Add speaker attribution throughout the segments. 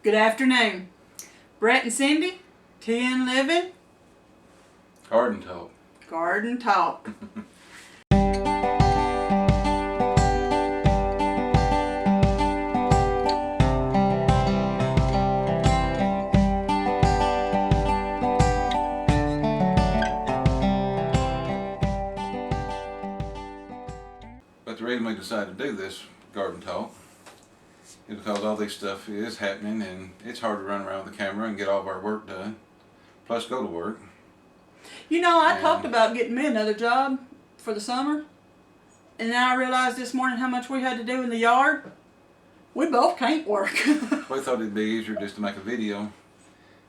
Speaker 1: Good afternoon. Brett and Cindy, Tea and Living,
Speaker 2: Garden talk.
Speaker 1: Garden Talk.
Speaker 2: But the reason we decided to do this garden talk is because all this stuff is happening and it's hard to run around with the camera and get all of our work done, plus go to work.
Speaker 1: You know, I talked about getting me another job for the summer, and then I realized this morning how much we had to do in the yard. We both can't work.
Speaker 2: We thought it'd be easier just to make a video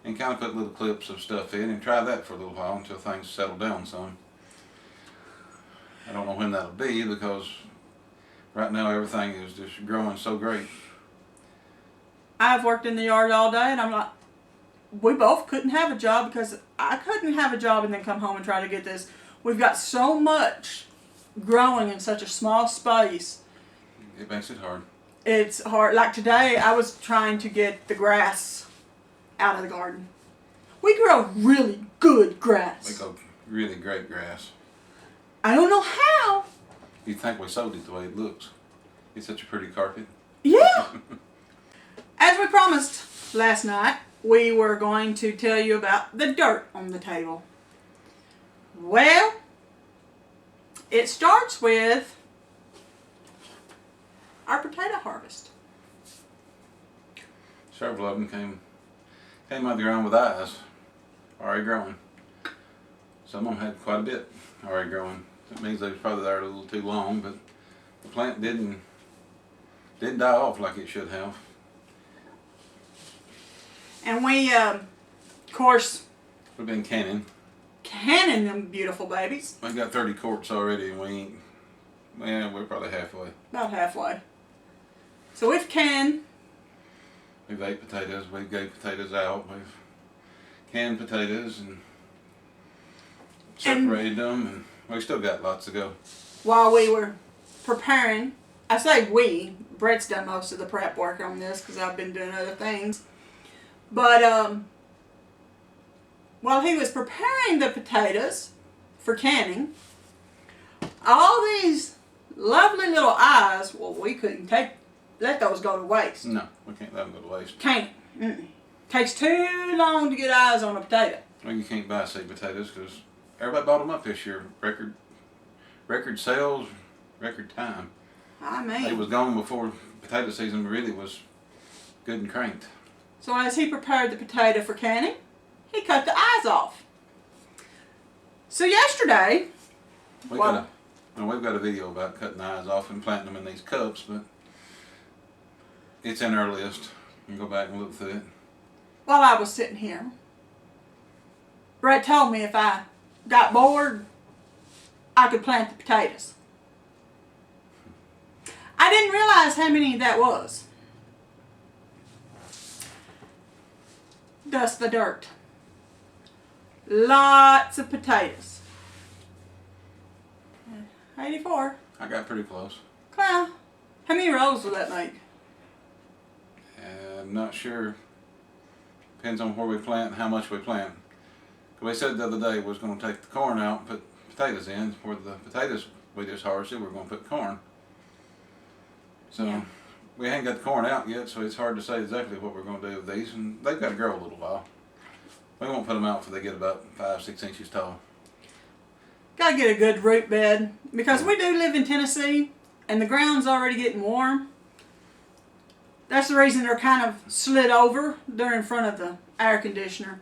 Speaker 2: and kind of put little clips of stuff in and try that for a little while until things settle down some. I don't know when that'll be because right now everything is just growing so great.
Speaker 1: I've worked in the yard all day, and I'm like, we both couldn't have a job because I couldn't have a job and then come home and try to get this. We've got so much growing in such a small space.
Speaker 2: It makes it hard.
Speaker 1: It's hard. Like today, I was trying to get the grass out of the garden. We grow really good grass.
Speaker 2: We go really great grass.
Speaker 1: I don't know how.
Speaker 2: You'd think we sowed it the way it looks. It's such a pretty carpet.
Speaker 1: Yeah. As we promised last night, we were going to tell you about the dirt on the table. Well, it starts with our potato harvest.
Speaker 2: Several of them came out of the ground with eyes, already growing. Some of them had quite a bit already growing. That means they was probably there a little too long, but the plant didn't die off like it should have.
Speaker 1: And we, of course,
Speaker 2: We've been canning.
Speaker 1: them beautiful babies.
Speaker 2: We got 30 quarts already, and we're probably halfway.
Speaker 1: About halfway. So we've canned.
Speaker 2: We've ate potatoes. We've gave potatoes out. We've canned potatoes and separated them, and we still got lots to go.
Speaker 1: While we were preparing, I say we, Brett's done most of the prep work on this because I've been doing other things. But while he was preparing the potatoes for canning, all these lovely little eyes, well, we couldn't let those go to waste.
Speaker 2: No, we can't let them go to waste.
Speaker 1: Can't. Takes too long to get eyes on a potato.
Speaker 2: Well, you can't buy seed potatoes because everybody bought them up this year. Record sales, record time.
Speaker 1: I mean.
Speaker 2: It was gone before potato season really was good and cranked.
Speaker 1: So as he prepared the potato for canning, he cut the eyes off. So yesterday,
Speaker 2: We've got a video about cutting the eyes off and planting them in these cups, but it's in our list. You can go back and look through it.
Speaker 1: while I was sitting here, Brett told me if I got bored, I could plant the potatoes. I didn't realize how many that was. Dust the dirt. Lots of potatoes. 84.
Speaker 2: I got pretty close.
Speaker 1: Well, how many rows will that make?
Speaker 2: I'm not sure. Depends on where we plant and how much we plant. We said the other day we was going to take the corn out and put potatoes in. Where the potatoes we just harvested, we're going to put corn. So
Speaker 1: Yeah.
Speaker 2: we ain't got the corn out yet, so it's hard to say exactly what we're going to do with these. And they've got to grow a little while. We won't put them out until they get about 5-6 inches tall.
Speaker 1: Got to get a good root bed because we do live in Tennessee and the ground's already getting warm. That's the reason they're kind of slid over. They're in front of the air conditioner.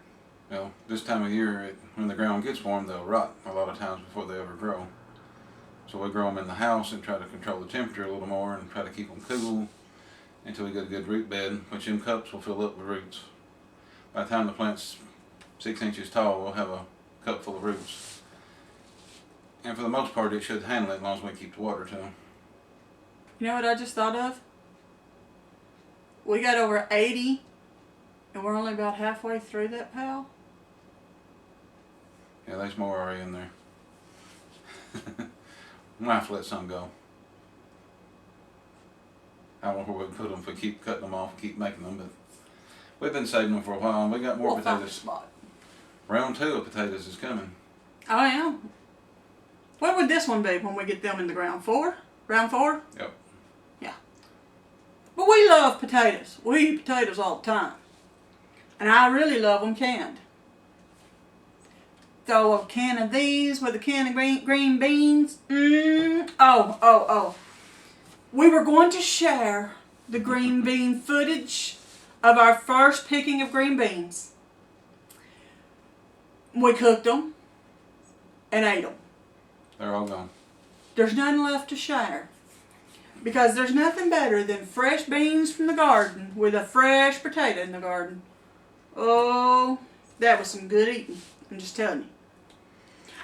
Speaker 2: Well, this time of year, when the ground gets warm, they'll rot a lot of times before they ever grow. So we grow them in the house and try to control the temperature a little more and try to keep them cool until we get a good root bed, which them cups will fill up with roots. By the time the plant's 6 inches tall, we'll have a cup full of roots. And for the most part, it should handle it as long as we keep the water to them.
Speaker 1: You know what I just thought of? We got over 80 and we're only about halfway through that pal.
Speaker 2: Yeah, there's more already in there. We might have to let some go. I don't know where we put them if we keep cutting them off and keep making them, but We've been saving them for a while, and we got more
Speaker 1: We'll find a
Speaker 2: potatoes.
Speaker 1: spot.
Speaker 2: Round 2 of potatoes is coming.
Speaker 1: Oh yeah. What would this one be when we get them in the ground? 4? Round 4?
Speaker 2: Yep.
Speaker 1: Yeah. But we love potatoes. We eat potatoes all the time. And I really love them canned. Throw a can of these with a can of green beans. Oh. We were going to share the green bean footage of our first picking of green beans. We cooked them and ate them.
Speaker 2: They're all gone.
Speaker 1: There's none left to share. Because there's nothing better than fresh beans from the garden with a fresh potato in the garden. Oh, that was some good eating. I'm just telling you.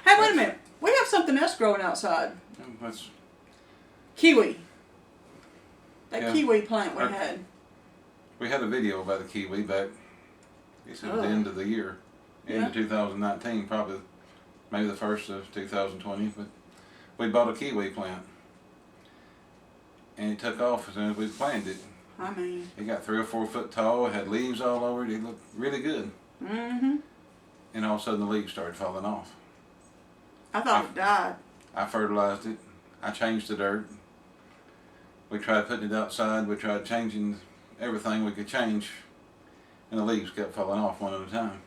Speaker 1: Hey, wait a minute. We have something else growing outside.
Speaker 2: That's,
Speaker 1: Kiwi. That
Speaker 2: Yeah.
Speaker 1: kiwi plant we had.
Speaker 2: we had a video about the kiwi back, I guess it was the end of the year. End of 2019, probably maybe the first of 2020. But we bought a kiwi plant. And it took off as soon as we planted it.
Speaker 1: I mean.
Speaker 2: It got 3 or 4 foot tall. It had leaves all over it. It looked really good.
Speaker 1: Mm-hmm.
Speaker 2: And all of a sudden the leaves started falling off.
Speaker 1: I thought it died.
Speaker 2: I fertilized it. I changed the dirt. We tried putting it outside. We tried changing everything we could change. And the leaves kept falling off one at a time.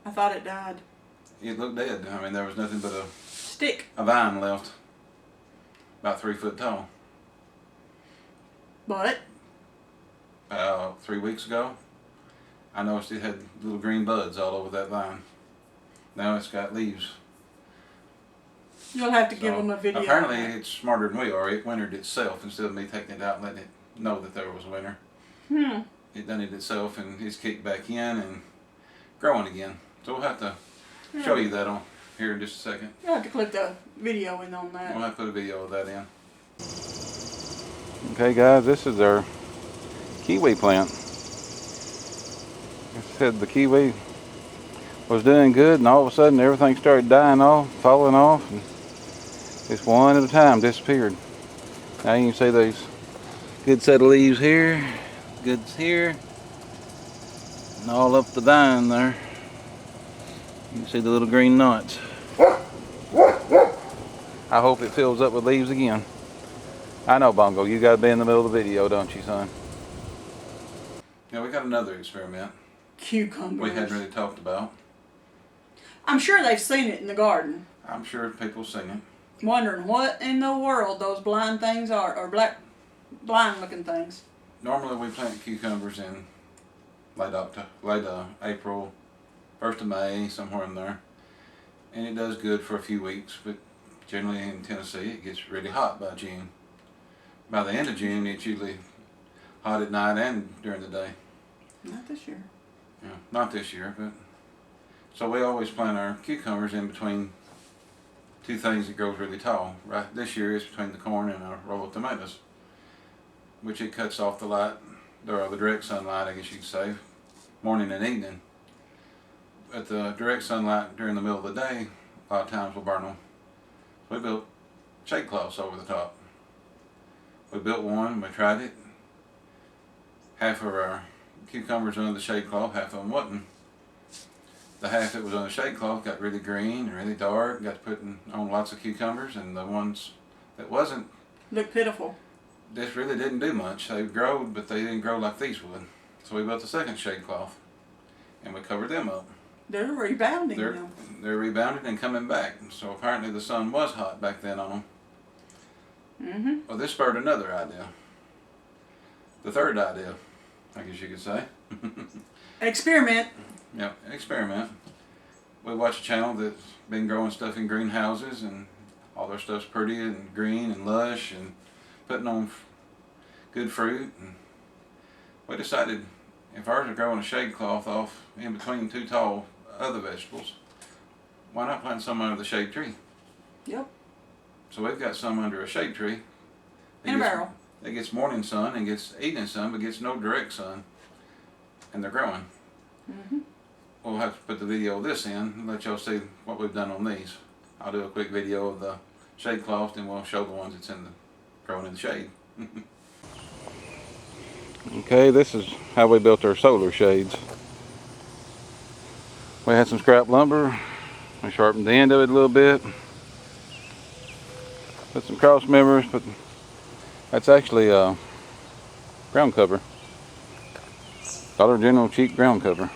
Speaker 1: I thought it died.
Speaker 2: It looked dead. I mean, there was nothing but
Speaker 1: Stick.
Speaker 2: a vine left. About 3 foot tall.
Speaker 1: But
Speaker 2: 3 weeks ago, I noticed it had little green buds all over that vine. Now it's got leaves.
Speaker 1: you'll have to
Speaker 2: So,
Speaker 1: give them a video.
Speaker 2: apparently it's smarter than we are. It wintered itself instead of me taking it out and letting it know that there was a winter. It done it itself and it's kicked back in and growing again. So we'll have to show you that on here in just a second.
Speaker 1: You'll have to click the video in on that.
Speaker 2: We'll have to put a video of that in. Okay guys, this is our kiwi plant. I said the kiwi was doing good and all of a sudden everything started dying off, falling off, and just one at a time disappeared. Now you can see these good set of leaves here, goods here, and all up the vine there. You can see the little green knots. I hope it fills up with leaves again. I know, Bongo, you gotta be in the middle of the video, don't you, son? Yeah, we got another experiment
Speaker 1: Cucumbers.
Speaker 2: we hadn't really talked about.
Speaker 1: I'm sure they've seen it in the garden.
Speaker 2: I'm sure people's seen it.
Speaker 1: Wondering what in the world those blind things are, or blind looking things.
Speaker 2: Normally we plant cucumbers in late April, 1st of May, somewhere in there. And it does good for a few weeks, but generally in Tennessee it gets really hot by June. By the end of June it's usually hot at night and during the day.
Speaker 1: Not this year.
Speaker 2: Yeah, not this year, but so we always plant our cucumbers in between 2 things that grows really tall. Right this year it's between the corn and a row of tomatoes, which it cuts off the light, or the direct sunlight, I guess you could say, morning and evening. But the direct sunlight during the middle of the day, a lot of times will burn them. We built shade cloths over the top. We built one, we tried it. Half of our cucumbers under the shade cloth, half of them wasn't. The half that was on the shade cloth got really green and really dark, got to putting on lots of cucumbers, and the ones that wasn't,
Speaker 1: Look pitiful.
Speaker 2: this really didn't do much. They growed, but they didn't grow like these would. So we built the second shade cloth, and we covered them up.
Speaker 1: They're rebounding now.
Speaker 2: They're rebounding and coming back. So apparently the sun was hot back then on them. Well, this spurred another idea. The third idea, I guess you could say.
Speaker 1: Experiment.
Speaker 2: Yep, experiment. We watch a channel that's been growing stuff in greenhouses, and all their stuff's pretty and green and lush and putting on good fruit. And we decided if ours are growing a shade cloth off in between 2 tall other vegetables, why not plant some under the shade tree?
Speaker 1: Yep.
Speaker 2: So we've got some under a shade tree.
Speaker 1: In a barrel.
Speaker 2: It gets morning sun and gets evening sun, but gets no direct sun. And they're growing. We'll have to put the video of this in and let y'all see what we've done on these. I'll do a quick video of the shade cloth and we'll show the ones that's growing in the shade. Okay, this is how we built our solar shades. We had some scrap lumber. We sharpened the end of it a little bit. Put some cross members, but that's actually ground cover. Dollar General cheap ground cover.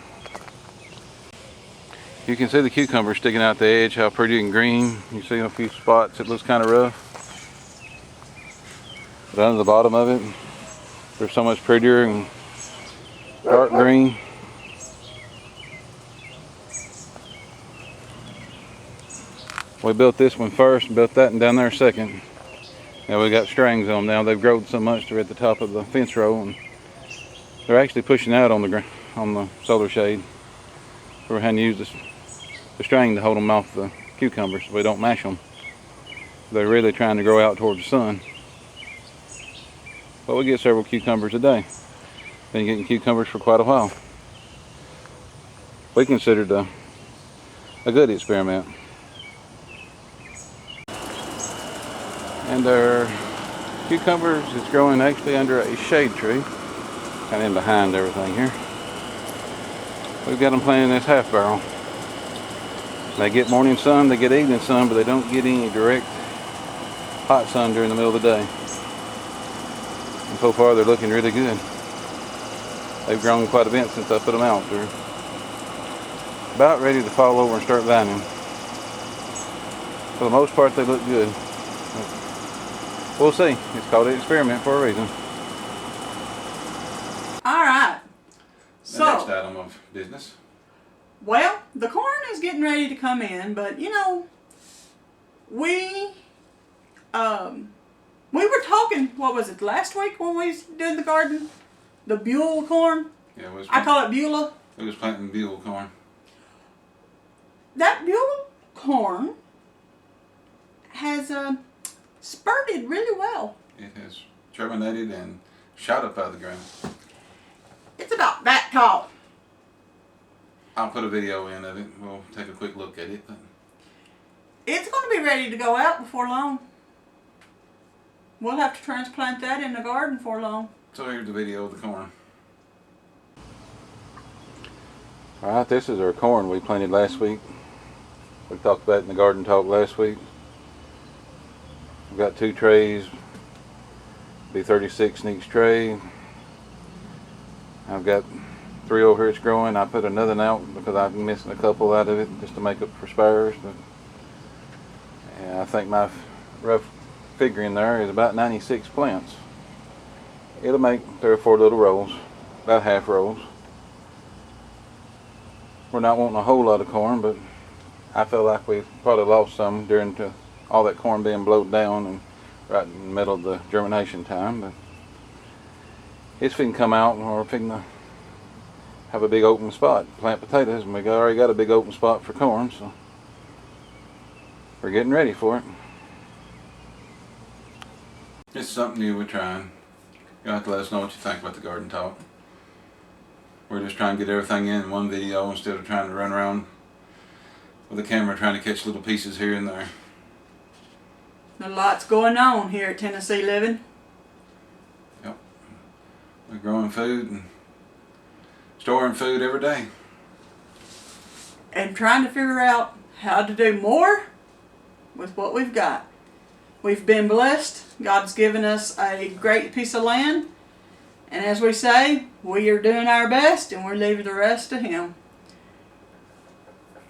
Speaker 2: You can see the cucumber sticking out the edge, how pretty and green. You see a few spots, it looks kind of rough. But under the bottom of it, they're so much prettier and dark green. We built this one first, built that one down there second. Now we got strings on them now. They've grown so much they're at the top of the fence row, and they're actually pushing out on the solar shade. We're having to use the string to hold them off the cucumbers so we don't mash them. They're really trying to grow out towards the sun. But we get several cucumbers a day. Been getting cucumbers for quite a while. We considered a good experiment. And our cucumbers is growing actually under a shade tree, kind of in behind everything here. We've got them planted in this half barrel. They get morning sun, they get evening sun, but they don't get any direct hot sun during the middle of the day. And so far they're looking really good. They've grown quite a bit since I put them out. They're about ready to fall over and start vining. For the most part they look good. We'll see. It's called an experiment for a reason.
Speaker 1: Alright.
Speaker 2: The next item of business.
Speaker 1: Well, the corn is getting ready to come in, but you know, we were talking, what was it, last week when we did the garden? The Buell corn?
Speaker 2: Yeah,
Speaker 1: I call it Beulah.
Speaker 2: We was planting Buell corn.
Speaker 1: That Buell corn has spurted really well.
Speaker 2: It has germinated and shot up out of the ground.
Speaker 1: It's about that tall.
Speaker 2: I'll put a video in of it. We'll take a quick look at it. But
Speaker 1: It's going to be ready to go out before long. We'll have to transplant that in the garden before long.
Speaker 2: so here's the video of the corn.
Speaker 3: Alright, this is our corn we planted last week. We talked about it in the garden talk last week. We've got 2 trays, be 36 in each tray. I've got 3 over here it's growing. I put another one out because I'm missing a couple out of it just to make up for spares. But yeah, I think my rough figuring there is about 96 plants. It'll make 3 or 4 little rows, about half rows. We're not wanting a whole lot of corn, but I feel like we probably lost some during all that corn being blowed down and right in the middle of the germination time. But it's fitting to come out, and we're fitting to have a big open spot, plant potatoes, and we already got a big open spot for corn, so we're getting ready for it.
Speaker 2: It's something new we're trying. You'll have to let us know what you think about the garden talk. We're just trying to get everything in one video instead of trying to run around with a camera trying to catch little pieces here and there.
Speaker 1: A lot's going on here at Tennessee Living.
Speaker 2: Yep. We're growing food and storing food every day.
Speaker 1: And trying to figure out how to do more with what we've got. We've been blessed. God's given us a great piece of land. And as we say, we are doing our best and we're leaving the rest to Him.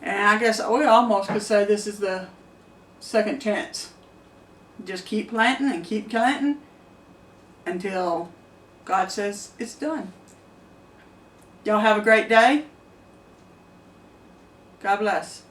Speaker 1: And I guess we almost could say this is the second chance. Just keep planting and keep planting until God says it's done. Y'all have a great day. God bless.